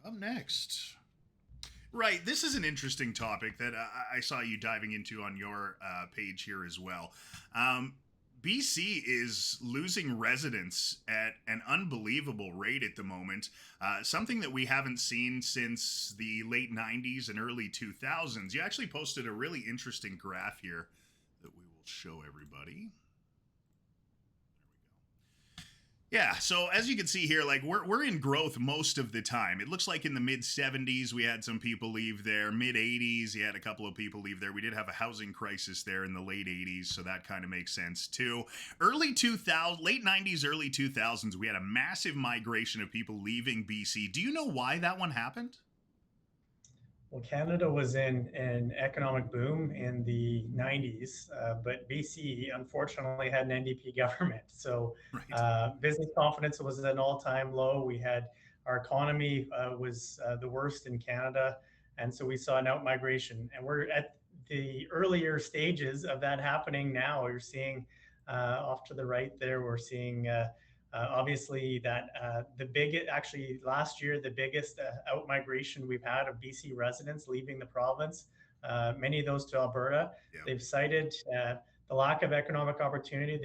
Up next. Right. This is an interesting topic that I saw you diving into on your page here as well. BC is losing residents at an unbelievable rate at the moment, something that we haven't seen since the late 90s and early 2000s. You actually posted a really interesting graph here that we will show everybody. Yeah, so as you can see here, like we're in growth most of the time. It looks like in the mid 70s we had some people leave there. Mid 80s, you had a couple of people leave there. We did have a housing crisis there in the late 80s, so that kind of makes sense too. Early 2000, late 90s, early 2000s, we had a massive migration of people leaving BC. Do you know why that one happened? Well, Canada was in an economic boom in the 90s, but BC unfortunately had an NDP government. So Right. business confidence was at an all-time low. We had our economy was the worst in Canada, and so we saw an outmigration. And we're at the earlier stages of that happening now. You're seeing off to the right there, we're seeing obviously, that the big actually last year the biggest out migration we've had of BC residents leaving the province. Many of those to Alberta. Yeah. They've cited the lack of economic opportunity.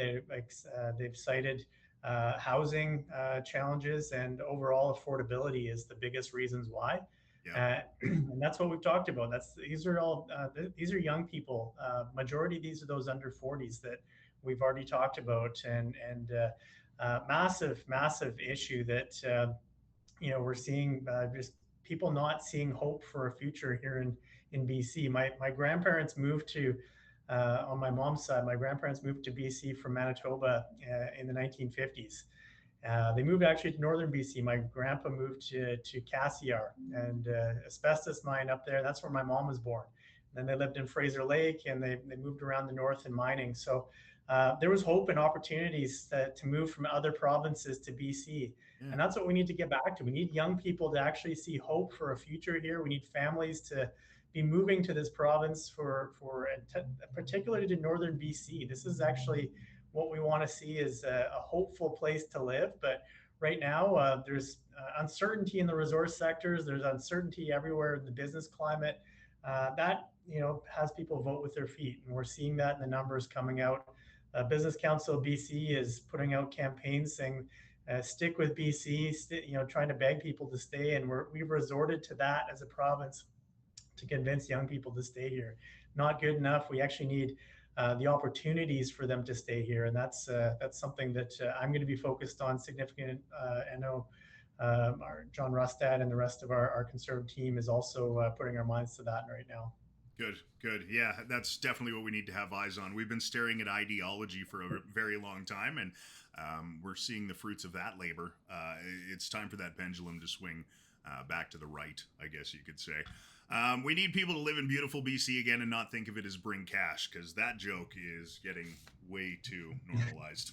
They've cited housing challenges, and overall affordability is the biggest reasons why. Yeah. And that's what we've talked about. These are all these are young people. Majority of these are those under 40s that we've already talked about, and massive issue that we're seeing just people not seeing hope for a future here in BC. My grandparents moved to on my mom's side. My grandparents moved to BC from Manitoba in the 1950s. They moved actually to northern BC. My grandpa moved to Cassiar and asbestos mine up there. That's where my mom was born. Then they lived in Fraser Lake, and they moved around the north in mining. So there was hope and opportunities to move from other provinces to BC. Yeah. And that's what we need to get back to. We need young people to actually see hope for a future here. We need families to be moving to this province particularly to northern BC. This is actually what we want to see is a hopeful place to live. But right now, there's uncertainty in the resource sectors. There's uncertainty everywhere in the business climate. That has people vote with their feet, and we're seeing that in the numbers coming out. Business Council of BC is putting out campaigns saying, "Stick with BC," trying to beg people to stay, and we've resorted to that as a province to convince young people to stay here. Not good enough. We actually need the opportunities for them to stay here, and that's something that I'm going to be focused on significant. I know our John Rustad and the rest of our Conservative team is also putting our minds to that right now. Good. Yeah, that's definitely what we need to have eyes on. We've been staring at ideology for a very long time, and we're seeing the fruits of that labor. It's time for that pendulum to swing back to the right, I guess you could say. We need people to live in beautiful BC again and not think of it as bring cash, because that joke is getting way too normalized.